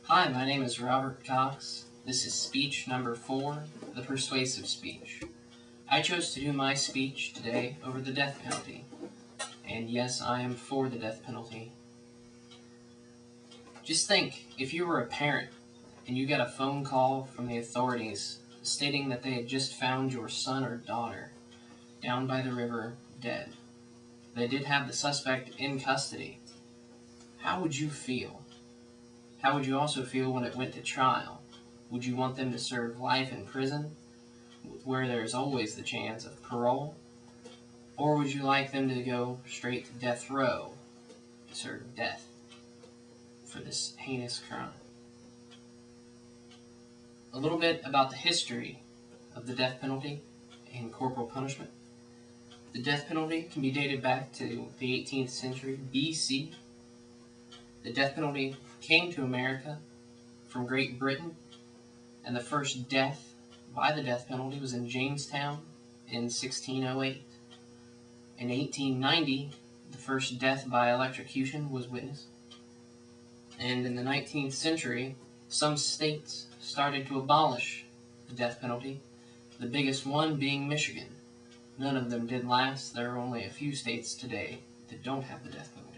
Hi, my name is Robert Cox. This is speech number 4, the persuasive speech. I chose to do my speech today over the death penalty. And yes, I am for the death penalty. Just think, if you were a parent and you got a phone call from the authorities stating that they had just found your son or daughter down by the river dead. They did have the suspect in custody. How would you feel? How would you also feel when it went to trial? Would you want them to serve life in prison, where there's always the chance of parole? Or would you like them to go straight to death row, to serve death for this heinous crime? A little bit about the history of the death penalty and corporal punishment. The death penalty can be dated back to the 18th century BC. The death penalty came to America from Great Britain, and the first death by the death penalty was in Jamestown in 1608. In 1890, the first death by electrocution was witnessed. And in the 19th century, some states started to abolish the death penalty, the biggest one being Michigan. None of them did last. There are only a few states today that don't have the death penalty.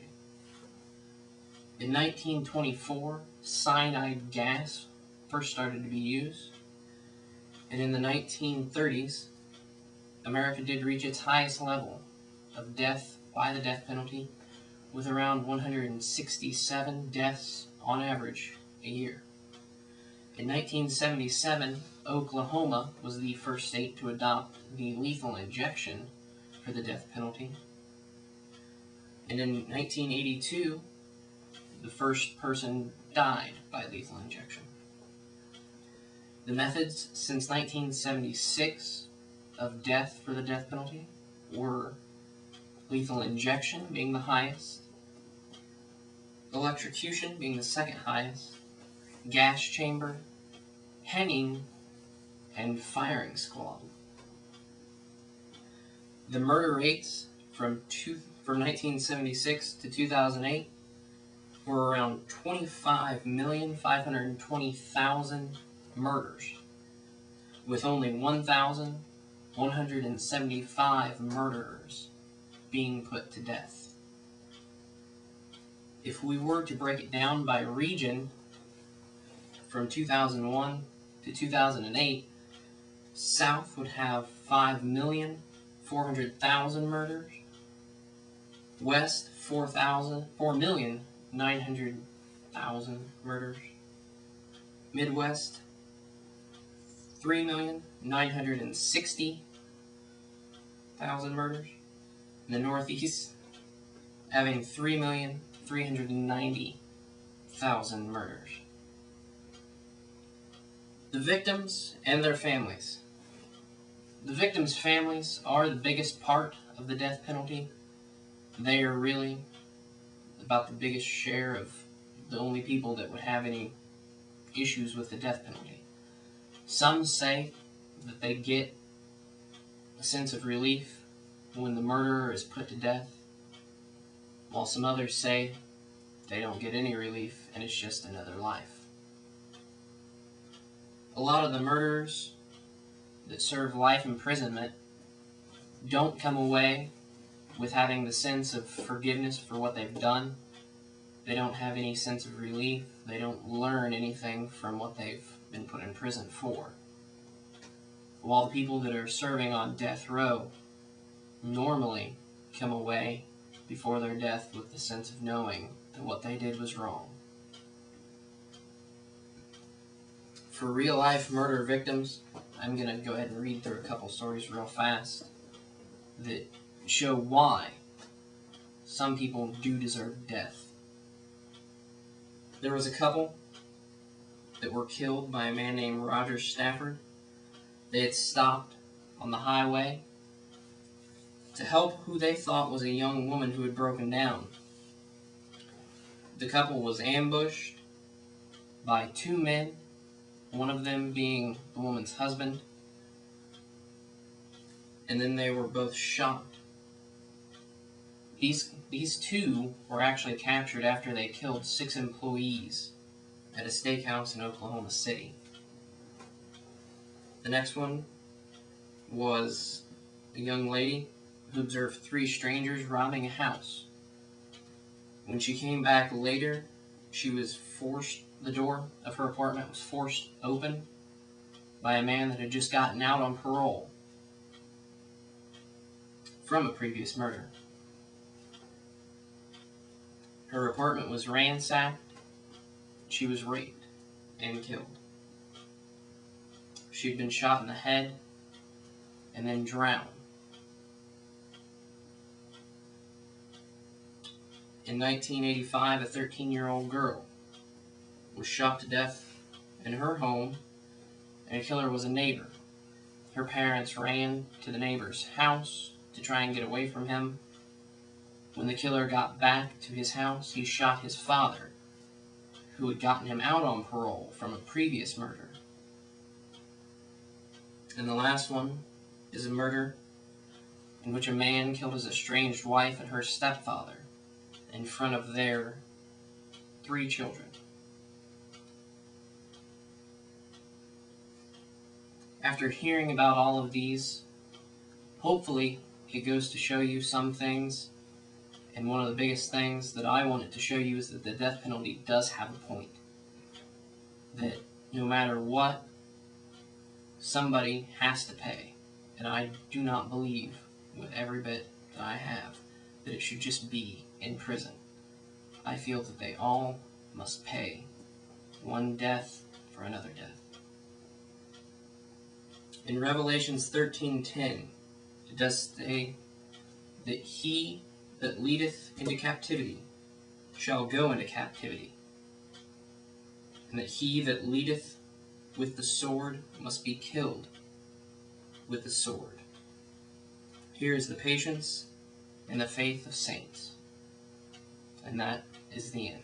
In 1924, cyanide gas first started to be used. And in the 1930s, America did reach its highest level of death by the death penalty, with around 167 deaths on average a year. In 1977, Oklahoma was the first state to adopt the lethal injection for the death penalty. And in 1982, the first person died by lethal injection. The methods since 1976 of death for the death penalty were lethal injection being the highest, electrocution being the second highest, gas chamber, hanging, and firing squad. The murder rates from 1976 to 2008 were around 25,520,000 murders, with only 1,175 murderers being put to death. If we were to break it down by region, from 2001 to 2008, South would have 5,400,000 murders, West 4,900,000 murders, Midwest 3,960,000 murders, and the Northeast having 3,390,000 murders. The victims and their families. The victims' families are the biggest part of the death penalty. They are really about the biggest share of the only people that would have any issues with the death penalty. Some say that they get a sense of relief when the murderer is put to death, while some others say they don't get any relief and it's just another life. A lot of the murderers that serve life imprisonment don't come away with having the sense of forgiveness for what they've done. They don't have any sense of relief. They don't learn anything from what they've been put in prison for. While the people that are serving on death row normally come away before their death with the sense of knowing that what they did was wrong. For real-life murder victims, I'm going to go ahead and read through a couple stories real fast that show why some people do deserve death. There was a couple that were killed by a man named Roger Stafford. They had stopped on the highway to help who they thought was a young woman who had broken down. The couple was ambushed by two men, one of them being the woman's husband, and then they were both shot. These two were actually captured after they killed 6 employees at a steakhouse in Oklahoma City. The next one was a young lady who observed 3 strangers robbing a house. When she came back later, the door of her apartment was forced open by a man that had just gotten out on parole from a previous murder. Her apartment was ransacked. She was raped and killed. She'd been shot in the head and then drowned. In 1985, a 13-year-old girl was shot to death in her home, and the killer was a neighbor. Her parents ran to the neighbor's house to try and get away from him. When the killer got back to his house, he shot his father, who had gotten him out on parole from a previous murder. And the last one is a murder in which a man killed his estranged wife and her stepfather in front of their 3 children. After hearing about all of these, hopefully it goes to show you some things, and one of the biggest things that I wanted to show you is that the death penalty does have a point. That no matter what, somebody has to pay. And I do not believe, with every bit that I have, that it should just be in prison. I feel that they all must pay one death for another death. In Revelations 13:10, it does say that he that leadeth into captivity shall go into captivity, and that he that leadeth with the sword must be killed with the sword. Here is the patience and the faith of saints. And that is the end.